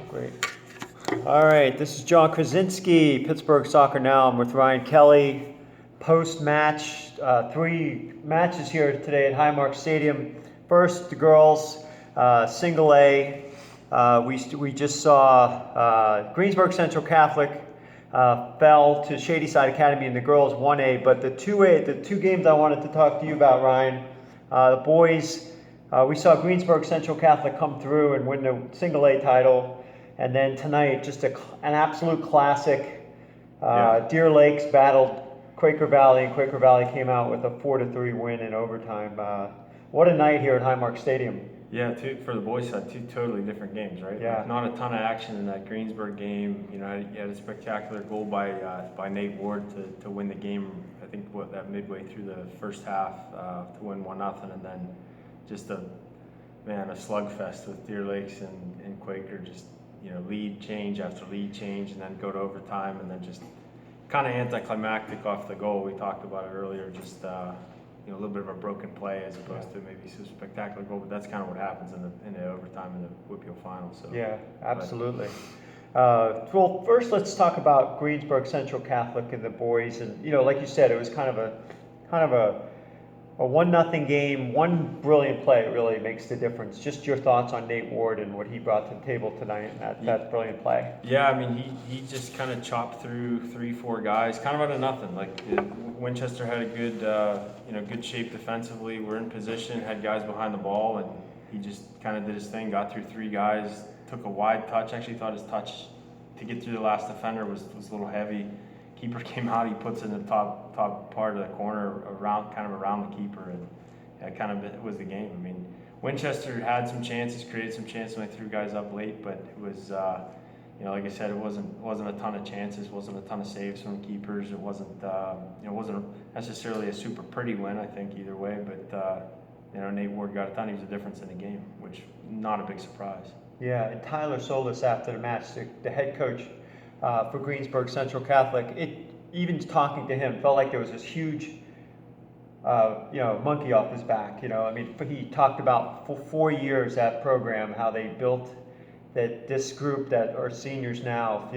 Great. All right, this is John Krysinsky, Pittsburgh Soccer Now. I'm with Ryan Kelly. Post-match, 3 matches here today at Highmark Stadium. First, the girls, single A. We just saw Greensburg Central Catholic fell to Shadyside Academy in the girls 1A. But the 2A, the 2 games I wanted to talk to you about, Ryan, the boys, we saw Greensburg Central Catholic come through and win the single A title. And then tonight, just an absolute classic. Deer Lakes battled Quaker Valley, and Quaker Valley came out with a 4-3 win in overtime. What a night here at Highmark Stadium. Yeah, for the boys' side, 2 totally different games, right? Yeah. Like, not a ton of action in that Greensburg game. You know, you had a spectacular goal by Nate Ward to win the game. I think that midway through the first half to win 1-0, and then just a slugfest with Deer Lakes and Quaker. Just lead change after lead change, and then go to overtime, and then just kind of anticlimactic off the goal. We talked about it earlier. Just a little bit of a broken play as opposed to maybe some spectacular goal, but that's kind of what happens in the overtime in the WPIAL final. So yeah, absolutely. Well, first let's talk about Greensburg Central Catholic and the boys. And like you said, it was kind of a 1-0 game. One brilliant play really makes the difference. Just your thoughts on Nate Ward and what he brought to the table tonight in that brilliant play. Yeah, I mean, he just kind of chopped through 3-4 guys, kind of out of nothing. Like Winchester had a good shape defensively. We're in position, had guys behind the ball, and he just kind of did his thing. Got through 3 guys, took a wide touch. Actually, thought his touch to get through the last defender was a little heavy. Keeper came out, he puts it in the top part of the corner around the keeper, and that kind of was the game. I mean, Winchester had some chances, created some chances when they threw guys up late, but it was like I said, it wasn't a ton of chances, wasn't a ton of saves from keepers. It wasn't necessarily a super pretty win, I think, either way, but Nate Ward got a ton. He was a difference in the game, which not a big surprise. Yeah, and Tyler Solis after the match, the head coach for Greensburg Central Catholic, even talking to him, felt like there was this huge, monkey off his back. I mean, he talked about for 4 years that program, how they built this group that are seniors now.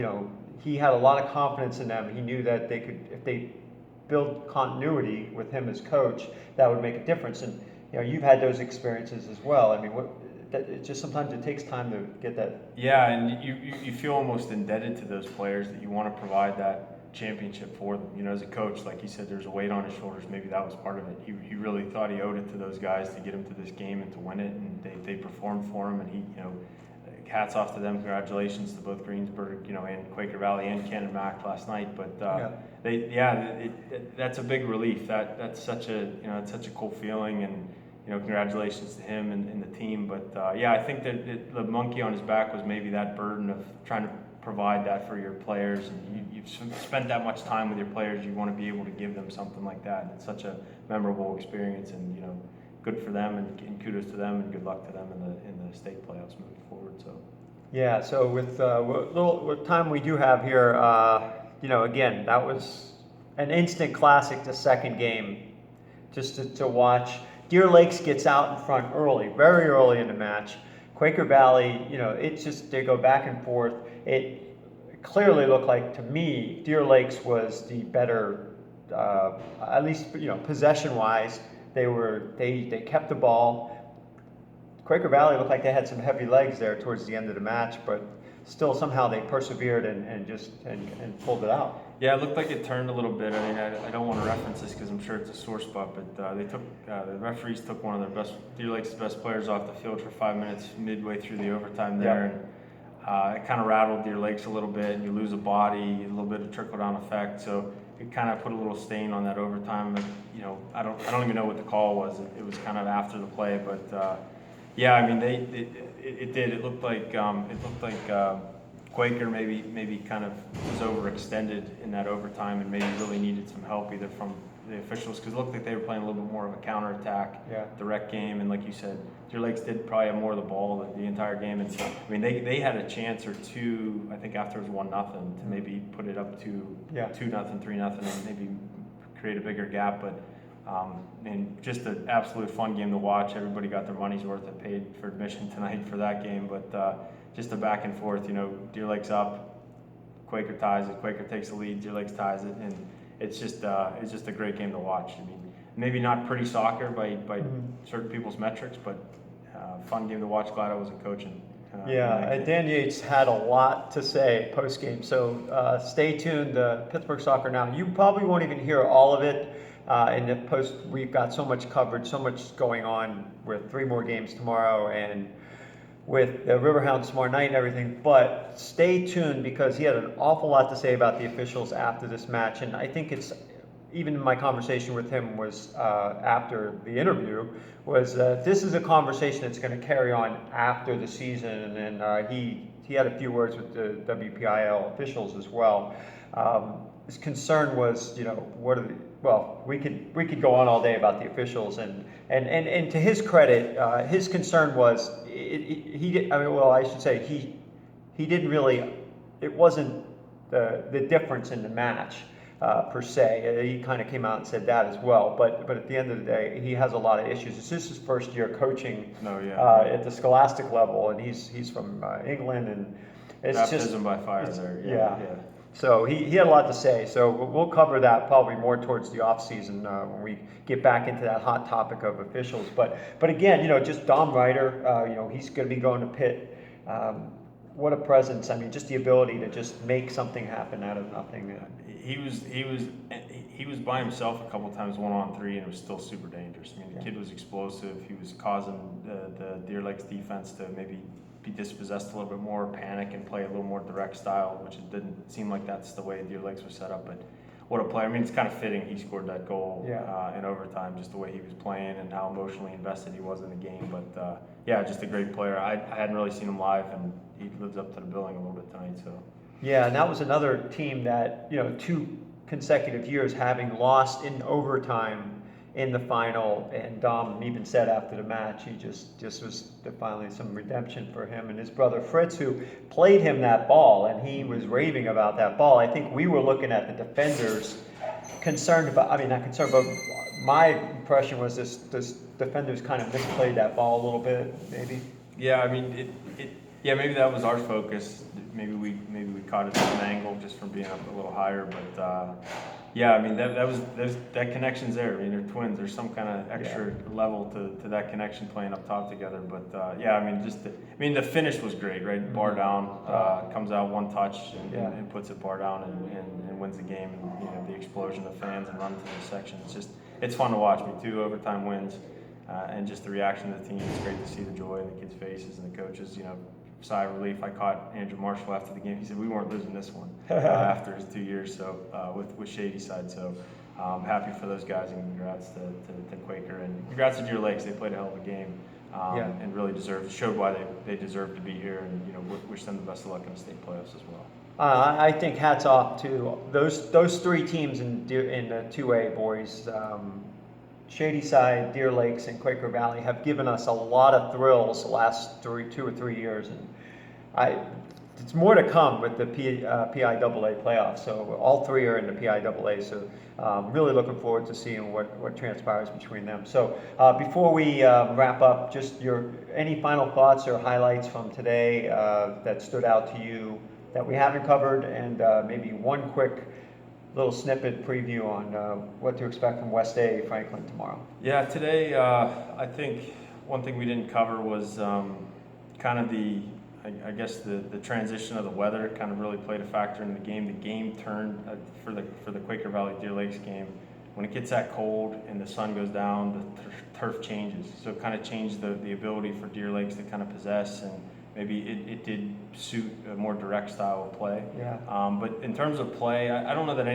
He had a lot of confidence in them. He knew that they could, if they build continuity with him as coach, that would make a difference. And you've had those experiences as well. I mean, it just sometimes it takes time to get that. Yeah, and you feel almost indebted to those players that you want to provide that championship for them. As a coach, like you said, there's a weight on his shoulders. Maybe that was part of it. He really thought he owed it to those guys to get him to this game and to win it, and they performed for him. And he, hats off to them. Congratulations to both Greensburg, and Quaker Valley and Cannon Mac last night. But that's a big relief. That's such a cool feeling, and congratulations to him and the team. But I think that the monkey on his back was maybe that burden of trying to provide that for your players. And you've spent that much time with your players, you want to be able to give them something like that. It's such a memorable experience, and good for them, and kudos to them, and good luck to them in the state playoffs moving forward. So yeah, so with what time we do have here, again, that was an instant classic. The second game, just to watch. Deer Lakes gets out in front early, very early in the match. Quaker Valley, it's just, they go back and forth. It clearly looked like, to me, Deer Lakes was the better, at least, possession-wise. They kept the ball. Quaker Valley looked like they had some heavy legs there towards the end of the match, but still somehow they persevered and pulled it out. Yeah, it looked like it turned a little bit. I mean, I don't want to reference this because I'm sure it's a sore spot, but the referees took one of their Deer Lakes' best players off the field for 5 minutes midway through the overtime there, and it kind of rattled Deer Lakes a little bit, and you lose a body, a little bit of trickle-down effect, so it kind of put a little stain on that overtime. But, I don't even know what the call was. It was kind of after the play, but I mean, it did. It looked like Quaker maybe kind of was overextended in that overtime, and maybe really needed some help either from the officials, because it looked like they were playing a little bit more of a counterattack, direct game. And like you said, Deer Lakes did probably have more of the ball the entire game. And so, I mean, they had a chance or two, I think after it was 1-0, to maybe put it up to 2-0, 3-0, and maybe create a bigger gap. But and just an absolute fun game to watch. Everybody got their money's worth. I paid for admission tonight for that game, but just a back and forth. Deer Lake's up, Quaker ties it, Quaker takes the lead, Deer Lakes ties it, and it's just a great game to watch. I mean, maybe not pretty soccer by certain people's metrics, but fun game to watch. Glad I wasn't coaching. Dan Yates had a lot to say post game, so stay tuned to Pittsburgh Soccer Now. You probably won't even hear all of it in the post. We've got so much coverage, so much going on with 3 more games tomorrow and with the Riverhounds tomorrow night and everything. But stay tuned because he had an awful lot to say about the officials after this match, and I think it's. Even my conversation with him was after the interview was this is a conversation that's going to carry on after the season, and he had a few words with the WPIAL officials as well. His concern was, we could go on all day about the officials, and to his credit, his concern was he didn't really. It wasn't the difference in the match. Per se, he kind of came out and said that as well. But at the end of the day, he has a lot of issues. This is his first year coaching at the scholastic level, and he's from England, and it's baptism by fire there. Yeah. So he had a lot to say. So we'll cover that probably more towards the off season when we get back into that hot topic of officials. But again, just Dom Reiter. He's going to be going to Pitt. What a presence! I mean, just the ability to just make something happen out of nothing. He was by himself a couple times 1-on-3, and it was still super dangerous. I mean, the kid was explosive. He was causing the Deer Lakes defense to maybe be dispossessed a little bit more, panic, and play a little more direct style, which it didn't seem like that's the way Deer Lakes was set up. But what a player! I mean, it's kind of fitting he scored that goal in overtime, just the way he was playing and how emotionally invested he was in the game. But just a great player. I hadn't really seen him live, and he lives up to the billing a little bit tonight. So. Yeah, and that was another team that 2 consecutive years having lost in overtime in the final, and Dom even said after the match he just was finally some redemption for him and his brother Fritz, who played him that ball, and he was raving about that ball. I think we were looking at the defenders not concerned, but my impression was this defenders kind of misplayed that ball a little bit, maybe. Yeah, I mean maybe that was our focus. Maybe we caught it from an angle just from being up a little higher, but I mean that connection's there. I mean, they're twins. There's some kind of extra level to that connection playing up top together. But the finish was great, right? Mm-hmm. Bar down, comes out one touch and puts it bar down and wins the game. And the explosion of fans and run to the section. It's fun to watch. 2 overtime wins. And just the reaction of the team. It's great to see the joy in the kids' faces and the coaches. Sigh of relief. I caught Andrew Marshall after the game. He said we weren't losing this one after his 2 years. So with Shady Side. So happy for those guys, and congrats to Quaker, and congrats to Deer Lakes. They played a hell of a game and really showed why they deserve to be here. And wish them the best of luck in the state playoffs as well. I think hats off to those 3 teams in the 2A boys. Shady Side, Deer Lakes, and Quaker Valley have given us a lot of thrills the last 2 or 3 years, and it's more to come with the PIAA playoffs. So all 3 are in the PIAA. So really looking forward to seeing what transpires between them. So before we wrap up, just any final thoughts or highlights from today that stood out to you that we haven't covered, and maybe one quick little snippet preview on what to expect from West A Franklin tomorrow. Yeah, today I think one thing we didn't cover was kind of the transition of the weather kind of really played a factor in the game. The game turned for the Quaker Valley Deer Lakes game. When it gets that cold and the sun goes down, the turf changes. So it kind of changed the ability for Deer Lakes to kind of possess, and maybe it did suit a more direct style of play. Yeah. But in terms of play, I don't know that